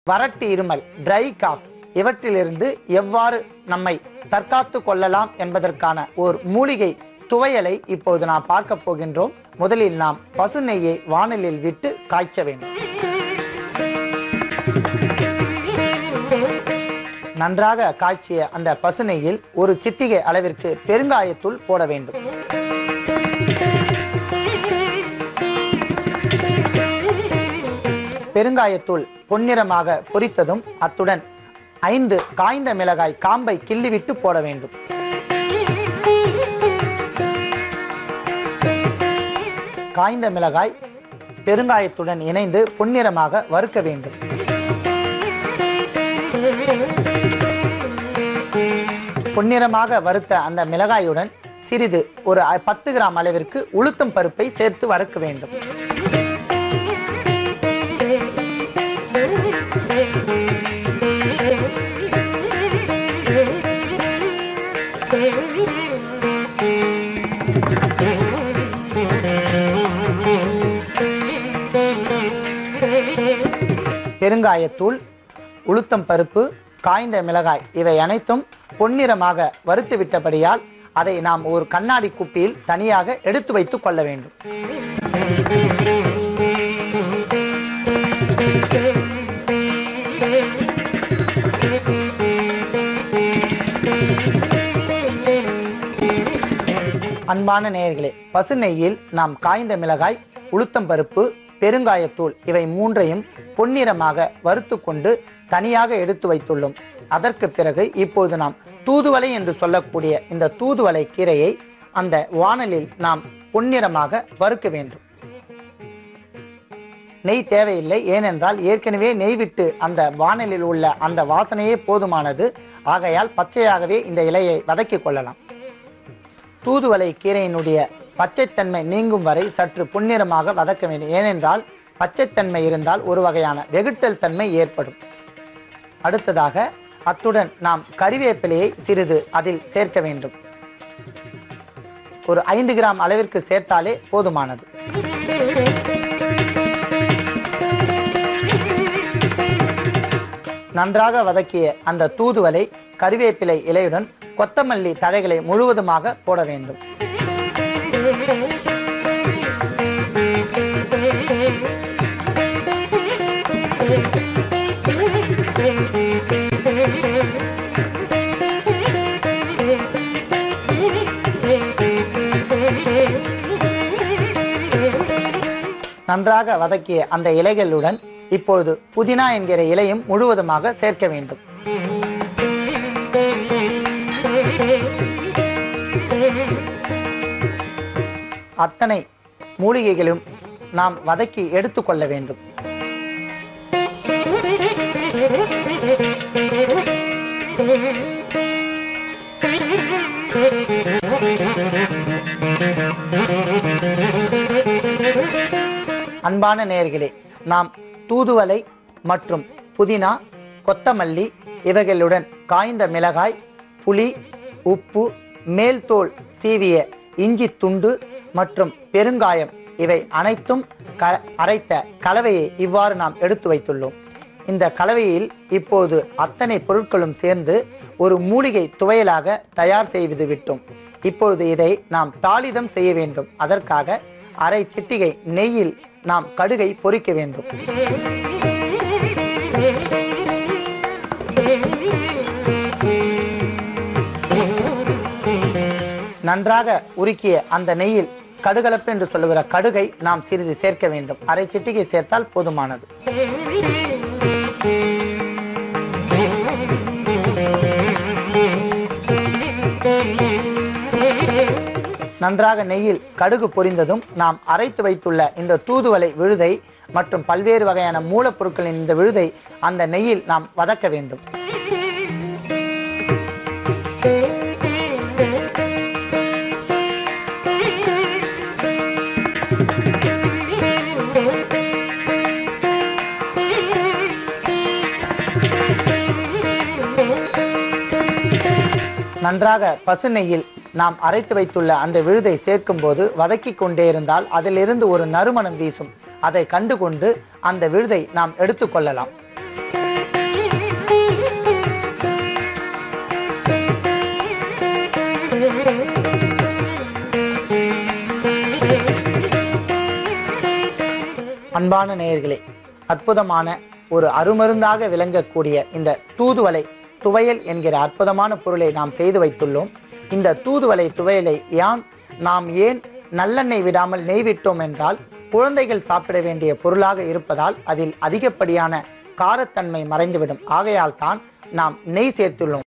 வறட்டு இருமல், try cough இவற்றிலிருந்து எவ்வாறு நம்மை தற்காத்து கொள்ளலாம் என்பதற்கான ஒரு மூலிகை துவையலை இப்போது நாம் பார்க்க போகின்றோம். முதலில் நாம் பசு நெய்யை வாணலில் விட்டு காய்ச்ச வேண்டும். நன்றாக காய்ச்சிய அந்த பசு நெய்யில் ஒரு சிட்டிகை அளவிற்கு பெருங்காயத்தூள் போட வேண்டும். பெருங்காயத்தூள் பொன்னிறமாக பொரித்ததும் அத்துடன் 5 காய்ந்த மிளகாய் காம்பை கிள்ளிவிட்டு போட வேண்டும். காய்ந்த மிளகாய் பெருங்காயத்துடன் இணைந்து பொன்னிறமாக வறுக்க வேண்டும். பொன்னிறமாக வறுத்த அந்த மிளகாயுடன் சிறிது ஒரு 10 கிராம் அளவிற்கு உளுத்தம் பருப்பை சேர்த்து வறுக்க வேண்டும். பெருங்காயத்தூள், உளுத்தம் பருப்பு, காய்ந்த மிளகாய் இவை அனைத்தும் பொன்னிறமாக வறுத்து விட்டபடியால் அதை நாம் ஒரு கண்ணாடி குப்பியில் தனியாக எடுத்து வைத்துக் கொள்ள வேண்டும். அன்பான நேயர்களே, பசு நெய்யில் நாம் காய்ந்த மிளகாய், உளுத்தம் பருப்பு, பெருங்காயத்தூள் இவை மூன்றையும் பொன்னிறமாக வறுத்து கொண்டு தனியாக எடுத்து வைத்துள்ளோம். அதற்கு பிறகு இப்போது நாம் தூதுவளை என்று சொல்லக்கூடிய இந்த தூதுவளை கீரையை அந்த வாணலில் நாம் பொன்னிறமாக வறுக்க வேண்டும். நெய் தேவையில்லை, ஏனென்றால் ஏற்கனவே நெய் விட்டு அந்த வாணலில் உள்ள அந்த வாசனையே போதுமானது. ஆகையால் பச்சையாகவே இந்த இலையை வதக்கிக் கொள்ளலாம். தூதுவளை கீரையினுடைய பச்சைத்தன்மை நீங்கும் வரை சற்று பொன்னிறமாக வதக்க வேண்டும். ஏனென்றால் பச்சைத்தன்மை இருந்தால் ஒரு வகையான வெகுட்டல் தன்மை ஏற்படும். அடுத்ததாக அத்துடன் நாம் கறிவேப்பிலையை சிறிது அதில் சேர்க்க வேண்டும். ஒரு 5 கிராம் அளவிற்கு சேர்த்தாலே போதுமானது. நன்றாக வதக்கிய அந்த தூதுவளை கறிவேப்பிலை இலையுடன் கொத்தமல்லி தழைகளை முழுவதுமாக போட வேண்டும். நன்றாக வதக்கிய அந்த இலைகளுடன் இப்பொழுது புதினா என்கிற இலையும் முழுவதுமாக சேர்க்க வேண்டும். அத்தனை மூலிகைகளும் நாம் வதக்கி எடுத்துக்கொள்ள வேண்டும். அன்பான நேயர்களே, நாம் தூதுவளை மற்றும் புதினா, கொத்தமல்லி இவைகளுடன் காய்ந்த மிளகாய், புளி, உப்பு, மேல் தோல் சீவிய இஞ்சி துண்டு மற்றும் பெருங்காயம் இவை அனைத்தும் அரைத்த கலவையை இவ்வாறு நாம் எடுத்து வைத்துள்ளோம். இந்த கலவையில் இப்போது அத்தனை பொருட்களும் சேர்ந்து ஒரு மூலிகை துவையலாக தயார் செய்து விட்டோம். இப்பொழுது இதை நாம் தாளிதம் செய்ய வேண்டும். அதற்காக அரை சிட்டிகை நெய்யில் நாம் கடுகை பொரிக்க வேண்டும். நன்றாக உருக்கிய அந்த நெய்யில் கடுகலப்பு என்று சொல்லுகிற கடுகை நாம் சிறிது சேர்க்க வேண்டும். அரை சிட்டிகை சேர்த்தால் போதுமானது. நன்றாக நெய்யில் கடுகு பொரிந்ததும் நாம் அரைத்து வைத்துள்ள இந்த தூதுவளை விழுதை மற்றும் பல்வேறு வகையான மூலப்பொருட்களின் இந்த விழுதை அந்த நெய்யில் நாம் வதக்க வேண்டும். நன்றாக பசு நெய்யில் நாம் அரைத்து வைத்துள்ள அந்த விழுதை சேர்க்கும் போது வதக்கி கொண்டே இருந்தால் அதிலிருந்து ஒரு நறுமணம் வீசும். அதை கண்டுகொண்டு அந்த விழுதை நாம் எடுத்துக்கொள்ளலாம். அன்பான நேயர்களே, அற்புதமான ஒரு அருமருந்தாக விளங்கக்கூடிய இந்த தூதுவளை துவையல் என்கிற அற்புதமான பொருளை நாம் செய்து வைத்துள்ளோம். இந்த தூதுவளை துவையலை நாம் ஏன் நல்லெண்ணெய் விடாமல் நெய் விட்டோம் என்றால், குழந்தைகள் சாப்பிட வேண்டிய பொருளாக இருப்பதால் அதில் அதிகப்படியான காரத்தன்மை மறைந்துவிடும். ஆகையால் தான் நாம் நெய் சேர்த்துள்ளோம்.